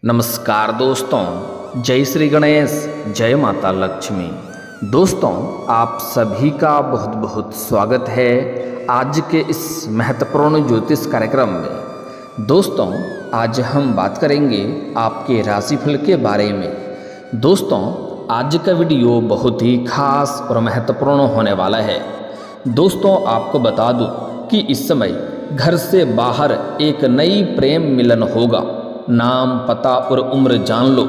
नमस्कार दोस्तों, जय श्री गणेश, जय माता लक्ष्मी। दोस्तों, आप सभी का बहुत बहुत स्वागत है आज के इस महत्वपूर्ण ज्योतिष कार्यक्रम में। दोस्तों, आज हम बात करेंगे आपके राशिफल के बारे में। दोस्तों, आज का वीडियो बहुत ही खास और महत्वपूर्ण होने वाला है। दोस्तों, आपको बता दूं कि इस समय घर से बाहर एक नई प्रेम मिलन होगा। नाम, पता और उम्र जान लो।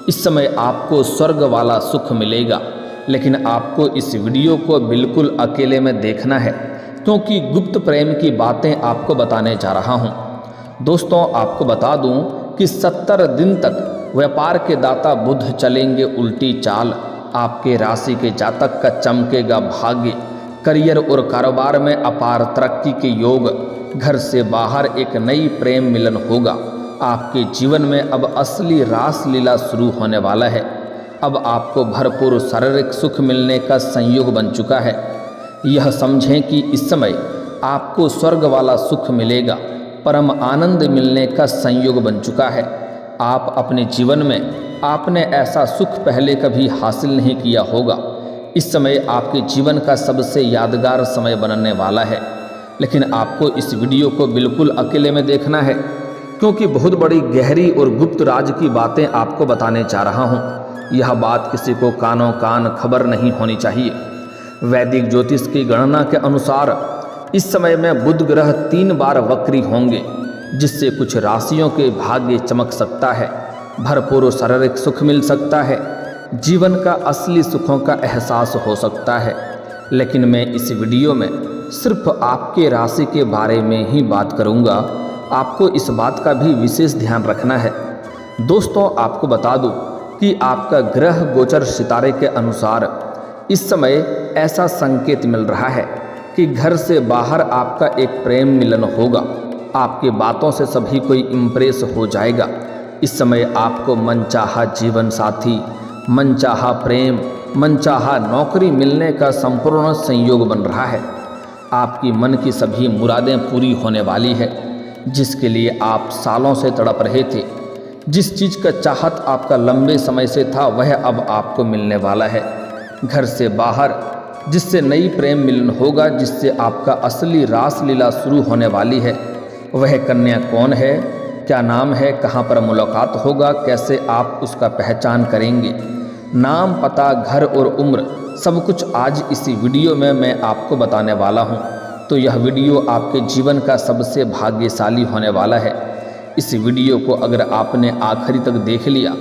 इस समय आपको स्वर्ग वाला सुख मिलेगा, लेकिन आपको इस वीडियो को बिल्कुल अकेले में देखना है, क्योंकि गुप्त प्रेम की बातें आपको बताने जा रहा हूं। दोस्तों, आपको बता दूं कि 70 दिन तक व्यापार के दाता बुध चलेंगे उल्टी चाल। आपके राशि के जातक का चमकेगा भाग्य। करियर और कारोबार में अपार तरक्की के योग। घर से बाहर एक नई प्रेम मिलन होगा। आपके जीवन में अब असली रास लीला शुरू होने वाला है। अब आपको भरपूर शारीरिक सुख मिलने का संयोग बन चुका है। यह समझें कि इस समय आपको स्वर्ग वाला सुख मिलेगा। परम आनंद मिलने का संयोग बन चुका है। आप अपने जीवन में आपने ऐसा सुख पहले कभी हासिल नहीं किया होगा। इस समय आपके जीवन का सबसे यादगार समय बनने वाला है, लेकिन आपको इस वीडियो को बिल्कुल अकेले में देखना है, क्योंकि बहुत बड़ी गहरी और गुप्त राज की बातें आपको बताने जा रहा हूँ। यह बात किसी को कानों कान खबर नहीं होनी चाहिए। वैदिक ज्योतिष की गणना के अनुसार इस समय में बुध ग्रह 3 बार वक्री होंगे, जिससे कुछ राशियों के भाग्य चमक सकता है। भरपूर शारीरिक सुख मिल सकता है। जीवन का असली सुखों का एहसास हो सकता है। लेकिन मैं इस वीडियो में सिर्फ आपके राशि के बारे में ही बात करूँगा। आपको इस बात का भी विशेष ध्यान रखना है। दोस्तों, आपको बता दूं कि आपका ग्रह गोचर सितारे के अनुसार इस समय ऐसा संकेत मिल रहा है कि घर से बाहर आपका एक प्रेम मिलन होगा। आपकी बातों से सभी कोई इम्प्रेस हो जाएगा। इस समय आपको मनचाहा जीवन साथी, मनचाहा प्रेम, मनचाहा नौकरी मिलने का संपूर्ण संयोग बन रहा है। आपकी मन की सभी मुरादें पूरी होने वाली है, जिसके लिए आप सालों से तड़प रहे थे। जिस चीज़ का चाहत आपका लंबे समय से था, वह अब आपको मिलने वाला है। घर से बाहर जिससे नई प्रेम मिलन होगा, जिससे आपका असली रास लीला शुरू होने वाली है। वह कन्या कौन है, क्या नाम है, कहाँ पर मुलाकात होगा, कैसे आप उसका पहचान करेंगे। नाम, पता, घर और उम्र सब कुछ आज इसी वीडियो में मैं आपको बताने वाला हूँ। तो यह वीडियो आपके जीवन का सबसे भाग्यशाली होने वाला है। इस वीडियो को अगर आपने आखिरी तक देख लिया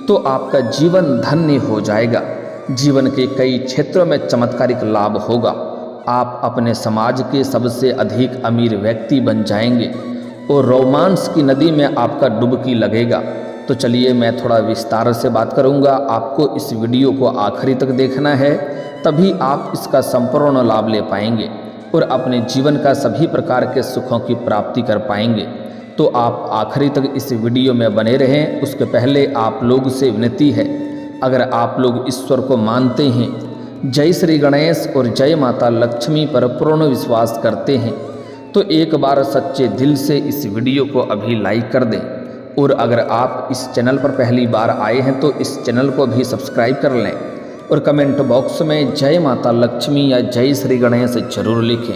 तो आपका जीवन धन्य हो जाएगा। जीवन के कई क्षेत्रों में चमत्कारिक लाभ होगा। आप अपने समाज के सबसे अधिक अमीर व्यक्ति बन जाएंगे और रोमांस की नदी में आपका डुबकी लगेगा। तो चलिए, मैं थोड़ा विस्तार से बात करूंगा। आपको इस वीडियो को आखिरी तक देखना है, तभी आप इसका संपूर्ण लाभ ले पाएंगे और अपने जीवन का सभी प्रकार के सुखों की प्राप्ति कर पाएंगे। तो आप आखिरी तक इस वीडियो में बने रहें। उसके पहले आप लोग से विनती है, अगर आप लोग ईश्वर को मानते हैं, जय श्री गणेश और जय माता लक्ष्मी पर पूर्ण विश्वास करते हैं, तो एक बार सच्चे दिल से इस वीडियो को अभी लाइक कर दें। और अगर आप इस चैनल पर पहली बार आए हैं तो इस चैनल को भी सब्सक्राइब कर लें और कमेंट बॉक्स में जय माता लक्ष्मी या जय श्री गणेश जरूर लिखें।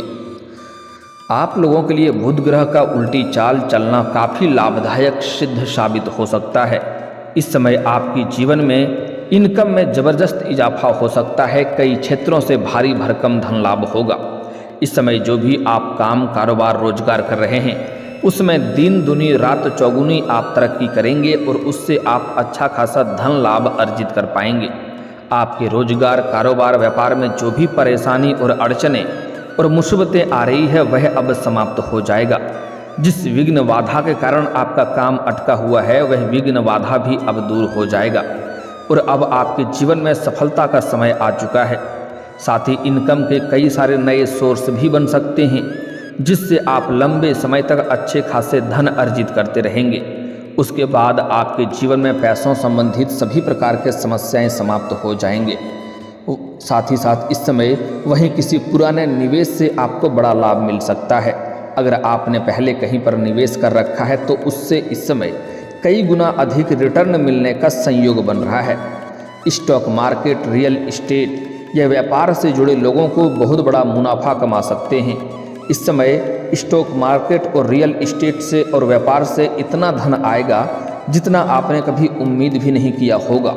आप लोगों के लिए बुध ग्रह का उल्टी चाल चलना काफ़ी लाभदायक सिद्ध साबित हो सकता है। इस समय आपकी जीवन में इनकम में ज़बरदस्त इजाफा हो सकता है। कई क्षेत्रों से भारी भरकम धन लाभ होगा। इस समय जो भी आप काम, कारोबार, रोजगार कर रहे हैं, उसमें दिन दुनी रात चौगुनी आप तरक्की करेंगे और उससे आप अच्छा खासा धन लाभ अर्जित कर पाएंगे। आपके रोजगार, कारोबार, व्यापार में जो भी परेशानी और अड़चनें और मुसीबतें आ रही है, वह अब समाप्त हो जाएगा। जिस विघ्न बाधा के कारण आपका काम अटका हुआ है, वह विघ्न बाधा भी अब दूर हो जाएगा और अब आपके जीवन में सफलता का समय आ चुका है। साथ ही इनकम के कई सारे नए सोर्स भी बन सकते हैं, जिससे आप लंबे समय तक अच्छे खासे धन अर्जित करते रहेंगे। उसके बाद आपके जीवन में पैसों संबंधित सभी प्रकार के समस्याएं समाप्त हो जाएंगे। साथ ही साथ इस समय वहीं किसी पुराने निवेश से आपको बड़ा लाभ मिल सकता है। अगर आपने पहले कहीं पर निवेश कर रखा है तो उससे इस समय कई गुना अधिक रिटर्न मिलने का संयोग बन रहा है। स्टॉक मार्केट, रियल एस्टेट या व्यापार से जुड़े लोगों को बहुत बड़ा मुनाफा कमा सकते हैं। इस समय स्टॉक मार्केट और रियल एस्टेट से और व्यापार से इतना धन आएगा जितना आपने कभी उम्मीद भी नहीं किया होगा,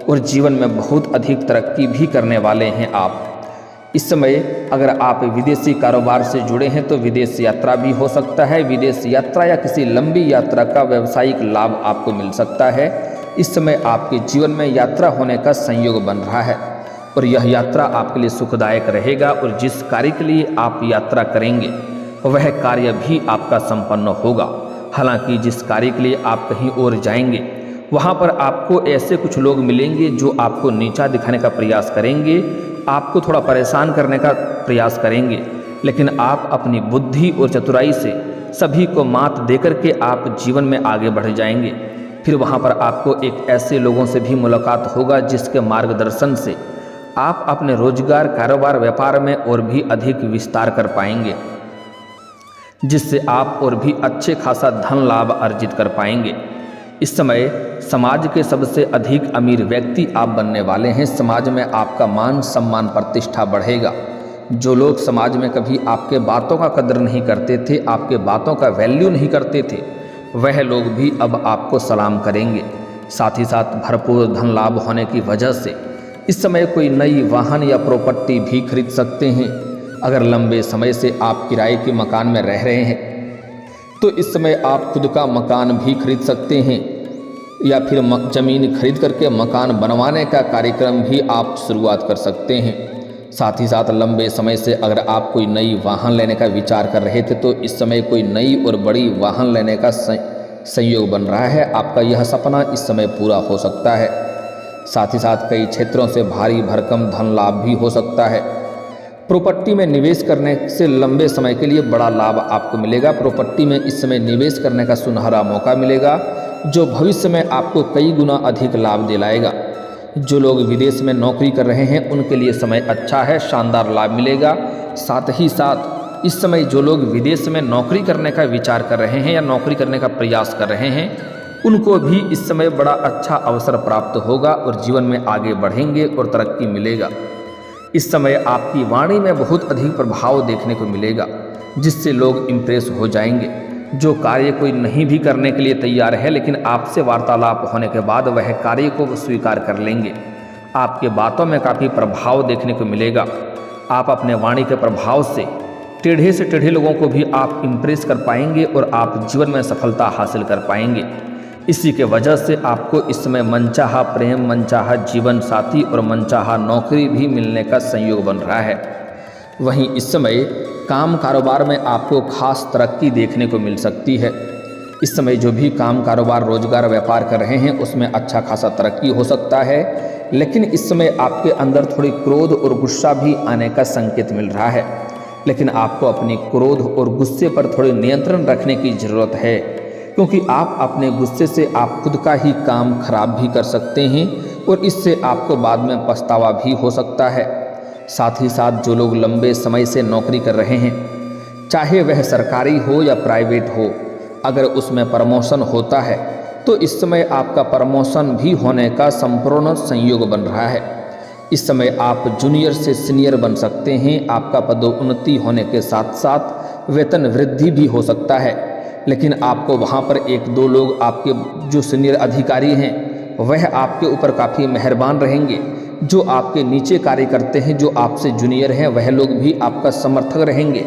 और जीवन में बहुत अधिक तरक्की भी करने वाले हैं आप। इस समय अगर आप विदेशी कारोबार से जुड़े हैं तो विदेश यात्रा भी हो सकता है। विदेश यात्रा या किसी लंबी यात्रा का व्यावसायिक लाभ आपको मिल सकता है। इस समय आपके जीवन में यात्रा होने का संयोग बन रहा है और यह यात्रा आपके लिए सुखदायक रहेगा, और जिस कार्य के लिए आप यात्रा करेंगे वह कार्य भी आपका संपन्न होगा। हालांकि जिस कार्य के लिए आप कहीं और जाएंगे वहाँ पर आपको ऐसे कुछ लोग मिलेंगे जो आपको नीचा दिखाने का प्रयास करेंगे, आपको थोड़ा परेशान करने का प्रयास करेंगे, लेकिन आप अपनी बुद्धि और चतुराई से सभी को मात देकर के आप जीवन में आगे बढ़ जाएंगे। फिर वहाँ पर आपको एक ऐसे लोगों से भी मुलाकात होगा जिसके मार्गदर्शन से आप अपने रोजगार, कारोबार, व्यापार में और भी अधिक विस्तार कर पाएंगे, जिससे आप और भी अच्छे खासा धन लाभ अर्जित कर पाएंगे। इस समय समाज के सबसे अधिक अमीर व्यक्ति आप बनने वाले हैं। समाज में आपका मान सम्मान प्रतिष्ठा बढ़ेगा। जो लोग समाज में कभी आपके बातों का कदर नहीं करते थे, आपके बातों का वैल्यू नहीं करते थे, वह लोग भी अब आपको सलाम करेंगे। साथ ही साथ भरपूर धन लाभ होने की वजह से इस समय कोई नई वाहन या प्रॉपर्टी भी खरीद सकते हैं। अगर लंबे समय से आप किराए के मकान में रह रहे हैं तो इस समय आप खुद का मकान भी खरीद सकते हैं, या फिर ज़मीन खरीद करके मकान बनवाने का कार्यक्रम भी आप शुरुआत कर सकते हैं। साथ ही साथ लंबे समय से अगर आप कोई नई वाहन लेने का विचार कर रहे थे तो इस समय कोई नई और बड़ी वाहन लेने का संयोग बन रहा है। आपका यह सपना इस समय पूरा हो सकता है। साथ ही साथ कई क्षेत्रों से भारी भरकम धन लाभ भी हो सकता है। प्रॉपर्टी में निवेश करने से लंबे समय के लिए बड़ा लाभ आपको मिलेगा। प्रॉपर्टी में इस समय निवेश करने का सुनहरा मौका मिलेगा जो भविष्य में आपको कई गुना अधिक लाभ दिलाएगा। जो लोग विदेश में नौकरी कर रहे हैं उनके लिए समय अच्छा है, शानदार लाभ मिलेगा। साथ ही साथ इस समय जो लोग विदेश में नौकरी करने का विचार कर रहे हैं या नौकरी करने का प्रयास कर रहे हैं उनको भी इस समय बड़ा अच्छा अवसर प्राप्त होगा और जीवन में आगे बढ़ेंगे और तरक्की मिलेगा। इस समय आपकी वाणी में बहुत अधिक प्रभाव देखने को मिलेगा जिससे लोग इम्प्रेस हो जाएंगे। जो कार्य कोई नहीं भी करने के लिए तैयार है लेकिन आपसे वार्तालाप होने के बाद वह कार्य को स्वीकार कर लेंगे। आपके बातों में काफ़ी प्रभाव देखने को मिलेगा। आप अपने वाणी के प्रभाव से टेढ़े लोगों को भी आप इम्प्रेस कर पाएंगे और आप जीवन में सफलता हासिल कर पाएंगे। इसी के वजह से आपको इस समय मनचाहा प्रेम, मनचाहा जीवन साथी और मनचाहा नौकरी भी मिलने का संयोग बन रहा है। वहीं इस समय काम कारोबार में आपको खास तरक्की देखने को मिल सकती है। इस समय जो भी काम कारोबार, रोजगार, व्यापार कर रहे हैं उसमें अच्छा खासा तरक्की हो सकता है, लेकिन इस समय आपके अंदर थोड़ी क्रोध और गुस्सा भी आने का संकेत मिल रहा है। लेकिन आपको अपनी क्रोध और गुस्से पर थोड़ी नियंत्रण रखने की ज़रूरत है, क्योंकि आप अपने गुस्से से आप खुद का ही काम खराब भी कर सकते हैं और इससे आपको बाद में पछतावा भी हो सकता है। साथ ही साथ जो लोग लंबे समय से नौकरी कर रहे हैं, चाहे वह सरकारी हो या प्राइवेट हो, अगर उसमें प्रमोशन होता है तो इस समय आपका प्रमोशन भी होने का संपूर्ण संयोग बन रहा है। इस समय आप जूनियर से सीनियर बन सकते हैं। आपका पदोन्नति होने के साथ साथ वेतन वृद्धि भी हो सकता है, लेकिन आपको वहाँ पर एक दो लोग, आपके जो सीनियर अधिकारी हैं वह आपके ऊपर काफ़ी मेहरबान रहेंगे। जो आपके नीचे कार्य करते हैं, जो आपसे जूनियर हैं, वह लोग भी आपका समर्थक रहेंगे।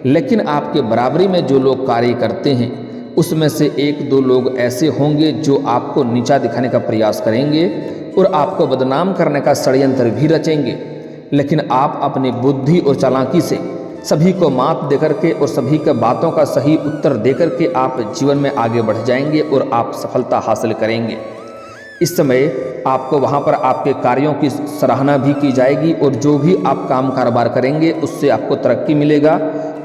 लेकिन आपके बराबरी में जो लोग कार्य करते हैं उसमें से एक दो लोग ऐसे होंगे जो आपको नीचा दिखाने का प्रयास करेंगे और आपको बदनाम करने का षड्यंत्र भी रचेंगे। लेकिन आप अपनी बुद्धि और चालाकी से सभी को मात देकर के और सभी के बातों का सही उत्तर देकर के आप जीवन में आगे बढ़ जाएंगे और आप सफलता हासिल करेंगे। इस समय आपको वहाँ पर आपके कार्यों की सराहना भी की जाएगी और जो भी आप काम कारोबार करेंगे उससे आपको तरक्की मिलेगा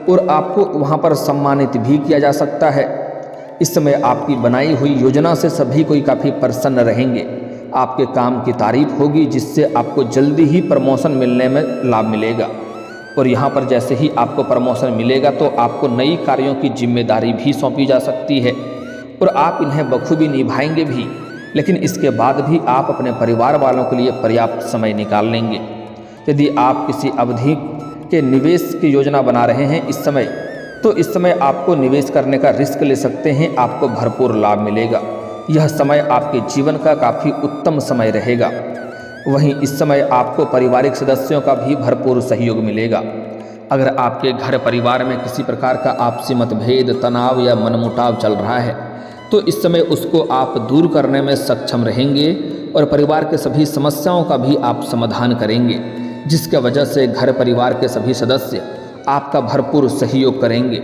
और आपको वहाँ पर सम्मानित भी किया जा सकता है। इस समय आपकी बनाई हुई योजना से सभी कोई काफ़ी प्रसन्न रहेंगे। आपके काम की तारीफ होगी जिससे आपको जल्दी ही प्रमोशन मिलने में लाभ मिलेगा। और यहाँ पर जैसे ही आपको प्रमोशन मिलेगा तो आपको नई कार्यों की जिम्मेदारी भी सौंपी जा सकती है और आप इन्हें बखूबी निभाएंगे भी, लेकिन इसके बाद भी आप अपने परिवार वालों के लिए पर्याप्त समय निकाल लेंगे। यदि आप किसी अवधि के निवेश की योजना बना रहे हैं इस समय, तो इस समय आपको निवेश करने का रिस्क ले सकते हैं, आपको भरपूर लाभ मिलेगा। यह समय आपके जीवन का काफ़ी उत्तम समय रहेगा। वहीं इस समय आपको पारिवारिक सदस्यों का भी भरपूर सहयोग मिलेगा। अगर आपके घर परिवार में किसी प्रकार का आपसी मतभेद, तनाव या मनमुटाव चल रहा है, तो इस समय उसको आप दूर करने में सक्षम रहेंगे और परिवार के सभी समस्याओं का भी आप समाधान करेंगे, जिसके वजह से घर परिवार के सभी सदस्य आपका भरपूर सहयोग करेंगे।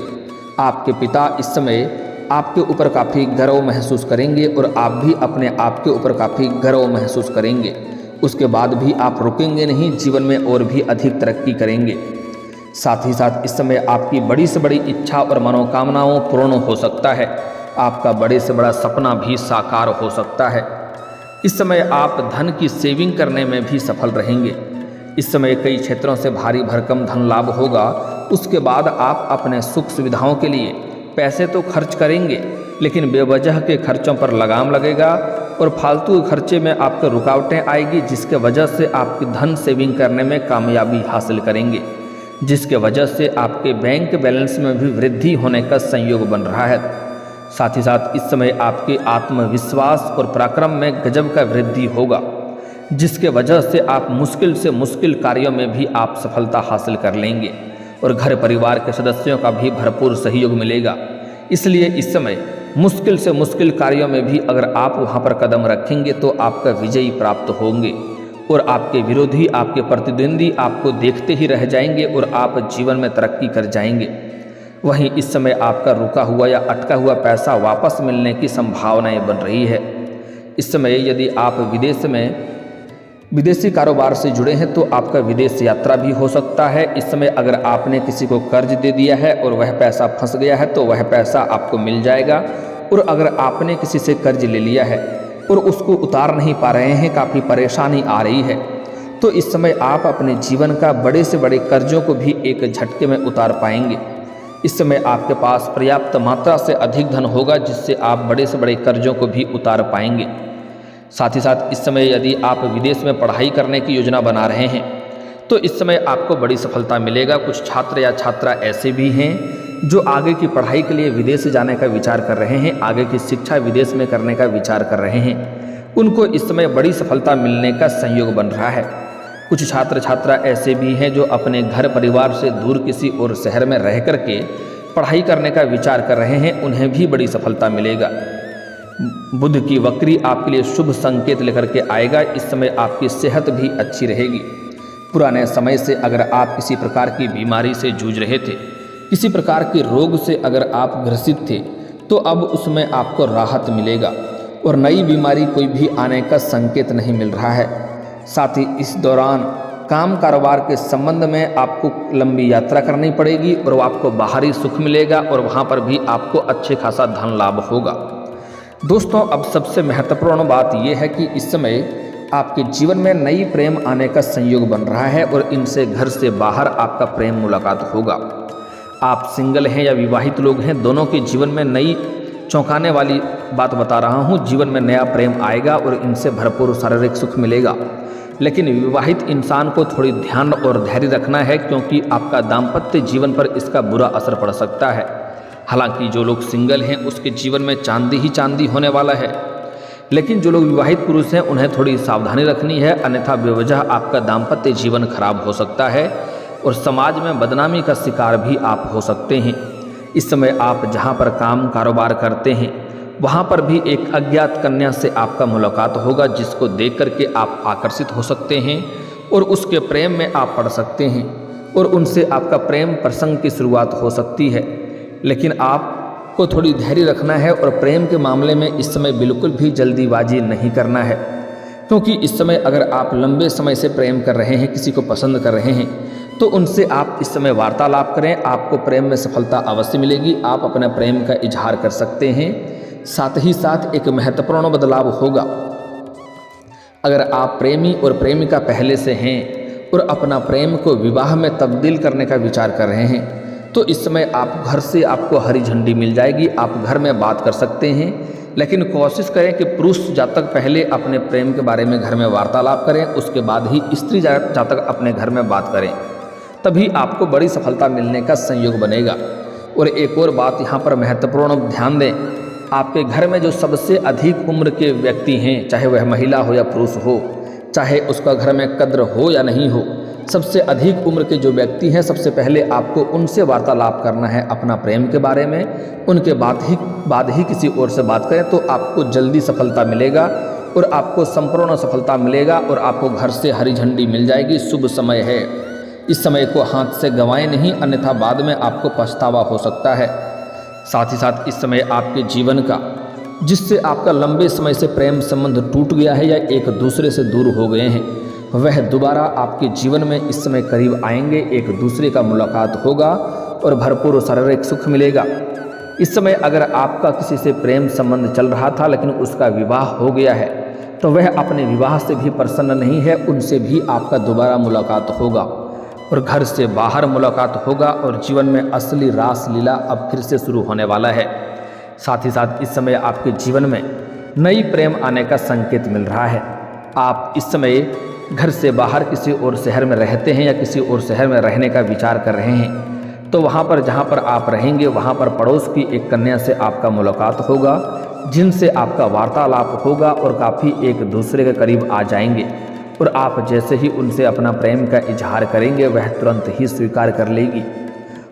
आपके पिता इस समय आपके ऊपर काफ़ी गर्व महसूस करेंगे और आप भी अपने आप के ऊपर काफ़ी गर्व महसूस करेंगे। उसके बाद भी आप रुकेंगे नहीं, जीवन में और भी अधिक तरक्की करेंगे। साथ ही साथ इस समय आपकी बड़ी से बड़ी इच्छा और मनोकामनाओं पूर्ण हो सकता है। आपका बड़े से बड़ा सपना भी साकार हो सकता है। इस समय आप धन की सेविंग करने में भी सफल रहेंगे। इस समय कई क्षेत्रों से भारी भरकम धन लाभ होगा। उसके बाद आप अपने सुख सुविधाओं के लिए पैसे तो खर्च करेंगे, लेकिन बेवजह के खर्चों पर लगाम लगेगा और फालतू खर्चे में आपको रुकावटें आएगी, जिसके वजह से आपकी धन सेविंग करने में कामयाबी हासिल करेंगे, जिसके वजह से आपके बैंक बैलेंस में भी वृद्धि होने का संयोग बन रहा है। साथ ही साथ इस समय आपके आत्मविश्वास और पराक्रम में गजब का वृद्धि होगा, जिसके वजह से आप मुश्किल से मुश्किल कार्यों में भी आप सफलता हासिल कर लेंगे और घर परिवार के सदस्यों का भी भरपूर सहयोग मिलेगा। इसलिए इस समय मुश्किल से मुश्किल कार्यों में भी अगर आप वहां पर कदम रखेंगे तो आपका विजयी प्राप्त होंगे और आपके विरोधी, आपके प्रतिद्वंदी आपको देखते ही रह जाएंगे और आप जीवन में तरक्की कर जाएंगे। वहीं इस समय आपका रुका हुआ या अटका हुआ पैसा वापस मिलने की संभावनाएं बन रही है। इस समय यदि आप विदेशी कारोबार से जुड़े हैं तो आपका विदेश यात्रा भी हो सकता है। इस समय अगर आपने किसी को कर्ज दे दिया है और वह पैसा फंस गया है तो वह पैसा आपको मिल जाएगा। और अगर आपने किसी से कर्ज ले लिया है और उसको उतार नहीं पा रहे हैं, काफ़ी परेशानी आ रही है, तो इस समय आप अपने जीवन का बड़े से बड़े कर्जों को भी एक झटके में उतार पाएंगे। इस समय आपके पास पर्याप्त मात्रा से अधिक धन होगा, जिससे आप बड़े से बड़े कर्जों को भी उतार पाएंगे। साथ ही साथ इस समय यदि आप विदेश में पढ़ाई करने की योजना बना रहे हैं तो इस समय आपको बड़ी सफलता मिलेगा। कुछ छात्र या छात्रा ऐसे भी हैं जो आगे की पढ़ाई के लिए विदेश जाने का विचार कर रहे हैं, आगे की शिक्षा विदेश में करने का विचार कर रहे हैं। उनको इस समय बड़ी सफलता मिलने का संयोग बन रहा है। कुछ छात्र छात्रा ऐसे भी हैं जो अपने घर परिवार से दूर किसी और शहर में रह कर के पढ़ाई करने का विचार कर रहे हैं, उन्हें भी बड़ी सफलता मिलेगा। बुध की वक्री आपके लिए शुभ संकेत लेकर के आएगा। इस समय आपकी सेहत भी अच्छी रहेगी। पुराने समय से अगर आप किसी प्रकार की बीमारी से जूझ रहे थे, किसी प्रकार के रोग से अगर आप ग्रसित थे, तो अब उसमें आपको राहत मिलेगा और नई बीमारी कोई भी आने का संकेत नहीं मिल रहा है। साथ ही इस दौरान काम कारोबार के संबंध में आपको लंबी यात्रा करनी पड़ेगी और आपको बाहरी सुख मिलेगा और वहाँ पर भी आपको अच्छे खासा धन लाभ होगा। दोस्तों, अब सबसे महत्वपूर्ण बात यह है कि इस समय आपके जीवन में नई प्रेम आने का संयोग बन रहा है और इनसे घर से बाहर आपका प्रेम मुलाकात होगा। आप सिंगल हैं या विवाहित लोग हैं, दोनों के जीवन में नई चौंकाने वाली बात बता रहा हूँ। जीवन में नया प्रेम आएगा और इनसे भरपूर शारीरिक सुख मिलेगा। लेकिन विवाहित इंसान को थोड़ी ध्यान और धैर्य रखना है, क्योंकि आपका दाम्पत्य जीवन पर इसका बुरा असर पड़ सकता है। हालांकि जो लोग सिंगल हैं उसके जीवन में चांदी ही चांदी होने वाला है, लेकिन जो लोग विवाहित पुरुष हैं उन्हें थोड़ी सावधानी रखनी है, अन्यथा बेवजह आपका दाम्पत्य जीवन खराब हो सकता है और समाज में बदनामी का शिकार भी आप हो सकते हैं। इस समय आप जहां पर काम कारोबार करते हैं वहां पर भी एक अज्ञात कन्या से आपका मुलाकात होगा, जिसको देख करके आप आकर्षित हो सकते हैं और उसके प्रेम में आप पड़ सकते हैं और उनसे आपका प्रेम प्रसंग की शुरुआत हो सकती है। लेकिन आपको थोड़ी धैर्य रखना है और प्रेम के मामले में इस समय बिल्कुल भी जल्दीबाजी नहीं करना है, क्योंकि इस समय अगर आप लंबे समय से प्रेम कर रहे हैं, किसी को पसंद कर रहे हैं, तो उनसे आप इस समय वार्तालाप करें, आपको प्रेम में सफलता अवश्य मिलेगी। आप अपने प्रेम का इजहार कर सकते हैं। साथ ही साथ एक महत्वपूर्ण बदलाव होगा। अगर आप प्रेमी और प्रेमिका पहले से हैं और अपना प्रेम को विवाह में तब्दील करने का विचार कर रहे हैं, तो इस समय आप घर से आपको हरी झंडी मिल जाएगी, आप घर में बात कर सकते हैं। लेकिन कोशिश करें कि पुरुष जातक पहले अपने प्रेम के बारे में घर में वार्तालाप करें, उसके बाद ही स्त्री जातक अपने घर में बात करें, तभी आपको बड़ी सफलता मिलने का संयोग बनेगा। और एक और बात यहाँ पर महत्वपूर्ण ध्यान दें, आपके घर में जो सबसे अधिक उम्र के व्यक्ति हैं, चाहे वह महिला हो या पुरुष हो, चाहे उसका घर में कद्र हो या नहीं हो, सबसे अधिक उम्र के जो व्यक्ति हैं, सबसे पहले आपको उनसे वार्तालाप करना है अपना प्रेम के बारे में। उनके बाद ही किसी और से बात करें तो आपको जल्दी सफलता मिलेगा और आपको संपूर्ण सफलता मिलेगा और आपको घर से हरी झंडी मिल जाएगी। शुभ समय है, इस समय को हाथ से गंवाएं नहीं, अन्यथा बाद में आपको पछतावा हो सकता है। साथ ही साथ इस समय आपके जीवन का, जिससे आपका लंबे समय से प्रेम संबंध टूट गया है या एक दूसरे से दूर हो गए हैं, वह दोबारा आपके जीवन में इस समय करीब आएंगे, एक दूसरे का मुलाकात होगा और भरपूर शारीरिक सुख मिलेगा। इस समय अगर आपका किसी से प्रेम संबंध चल रहा था लेकिन उसका विवाह हो गया है, तो वह अपने विवाह से भी प्रसन्न नहीं है, उनसे भी आपका दोबारा मुलाकात होगा और घर से बाहर मुलाकात होगा और जीवन में असली रास लीला अब फिर से शुरू होने वाला है। साथ ही साथ इस समय आपके जीवन में नई प्रेम आने का संकेत मिल रहा है। आप इस समय घर से बाहर किसी और शहर में रहते हैं या किसी और शहर में रहने का विचार कर रहे हैं, तो वहाँ पर जहाँ पर आप रहेंगे वहाँ पर पड़ोस की एक कन्या से आपका मुलाकात होगा, जिनसे आपका वार्तालाप होगा और काफ़ी एक दूसरे के करीब आ जाएंगे। और आप जैसे ही उनसे अपना प्रेम का इजहार करेंगे, वह तुरंत ही स्वीकार कर लेगी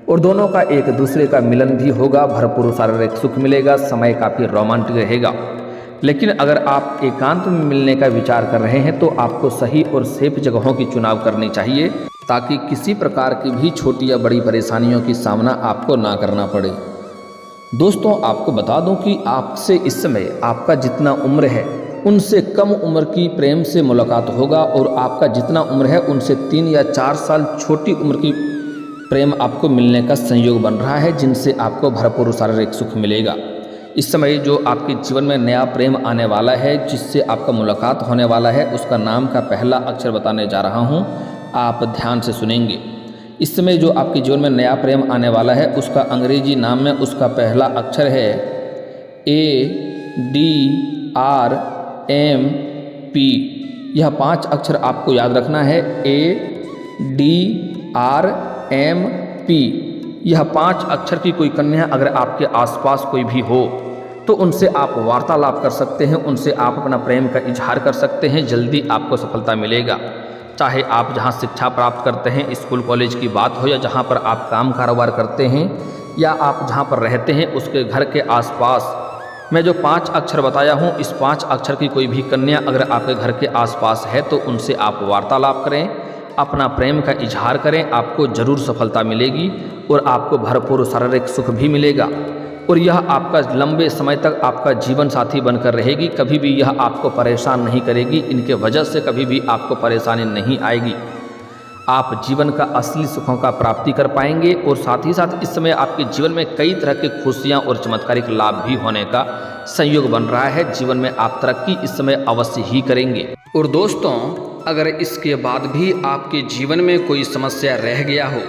और दोनों का एक दूसरे का मिलन भी होगा, भरपूर शारीरिक सुख मिलेगा, समय काफ़ी रोमांटिक रहेगा। लेकिन अगर आप एकांत में मिलने का विचार कर रहे हैं तो आपको सही और सेफ जगहों की चुनाव करनी चाहिए, ताकि किसी प्रकार की भी छोटी या बड़ी परेशानियों की सामना आपको ना करना पड़े। दोस्तों, आपको बता दूं कि आपसे इस समय आपका जितना उम्र है उनसे कम उम्र की प्रेम से मुलाकात होगा और आपका जितना उम्र है उनसे 3 या 4 साल छोटी उम्र की प्रेम आपको मिलने का संयोग बन रहा है, जिनसे आपको भरपूर शारीरिक सुख मिलेगा। इस समय जो आपके जीवन में नया प्रेम आने वाला है, जिससे आपका मुलाकात होने वाला है, उसका नाम का पहला अक्षर बताने जा रहा हूँ, आप ध्यान से सुनेंगे। इस समय जो आपके जीवन में नया प्रेम आने वाला है, उसका अंग्रेजी नाम में उसका पहला अक्षर है ADRMP। यह 5 अक्षर आपको याद रखना है, ADRMP। यह 5 अक्षर की कोई कन्या अगर आपके आसपास कोई भी हो तो उनसे आप वार्तालाप कर सकते हैं, उनसे आप अपना प्रेम का इजहार कर सकते हैं, जल्दी आपको सफलता मिलेगा। चाहे आप जहां शिक्षा प्राप्त करते हैं, स्कूल कॉलेज की बात हो, या जहां पर आप काम कारोबार करते हैं, या आप जहां पर रहते हैं उसके घर के आसपास मैं जो 5 अक्षर बताया हूं, इस 5 अक्षर की कोई भी कन्या अगर आपके घर के आसपास है तो उनसे आप वार्तालाप करें, अपना प्रेम का इजहार करें, आपको जरूर सफलता मिलेगी और आपको भरपूर शारीरिक सुख भी मिलेगा और यह आपका लंबे समय तक आपका जीवन साथी बनकर रहेगी। कभी भी यह आपको परेशान नहीं करेगी, इनके वजह से कभी भी आपको परेशानी नहीं आएगी। आप जीवन का असली सुखों का प्राप्ति कर पाएंगे और साथ ही साथ इस समय आपके जीवन में कई तरह की खुशियां और चमत्कारिक लाभ भी होने का संयोग बन रहा है। जीवन में आप तरक्की इस समय अवश्य ही करेंगे। और दोस्तों, अगर इसके बाद भी आपके जीवन में कोई समस्या रह गया हो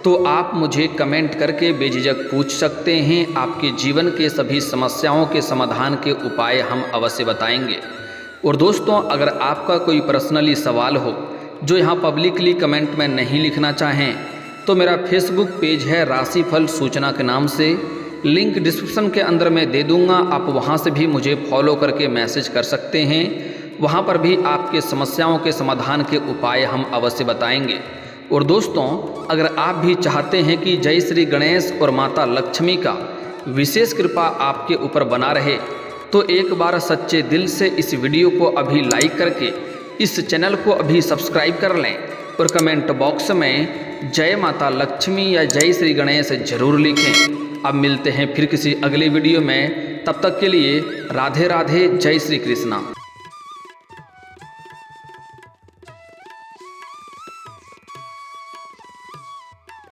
तो आप मुझे कमेंट करके बेझिझक पूछ सकते हैं। आपके जीवन के सभी समस्याओं के समाधान के उपाय हम अवश्य बताएंगे। और दोस्तों, अगर आपका कोई पर्सनली सवाल हो जो यहाँ पब्लिकली कमेंट में नहीं लिखना चाहें तो मेरा फेसबुक पेज है राशिफल सूचना के नाम से, लिंक डिस्क्रिप्शन के अंदर मैं दे दूँगा, आप वहाँ से भी मुझे फॉलो करके मैसेज कर सकते हैं। वहाँ पर भी आपके समस्याओं के समाधान के उपाय हम अवश्य बताएंगे। और दोस्तों, अगर आप भी चाहते हैं कि जय श्री गणेश और माता लक्ष्मी का विशेष कृपा आपके ऊपर बना रहे तो एक बार सच्चे दिल से इस वीडियो को अभी लाइक करके इस चैनल को अभी सब्सक्राइब कर लें और कमेंट बॉक्स में जय माता लक्ष्मी या जय श्री गणेश जरूर लिखें। अब मिलते हैं फिर किसी अगले वीडियो में, तब तक के लिए राधे राधे, जय श्री कृष्णा।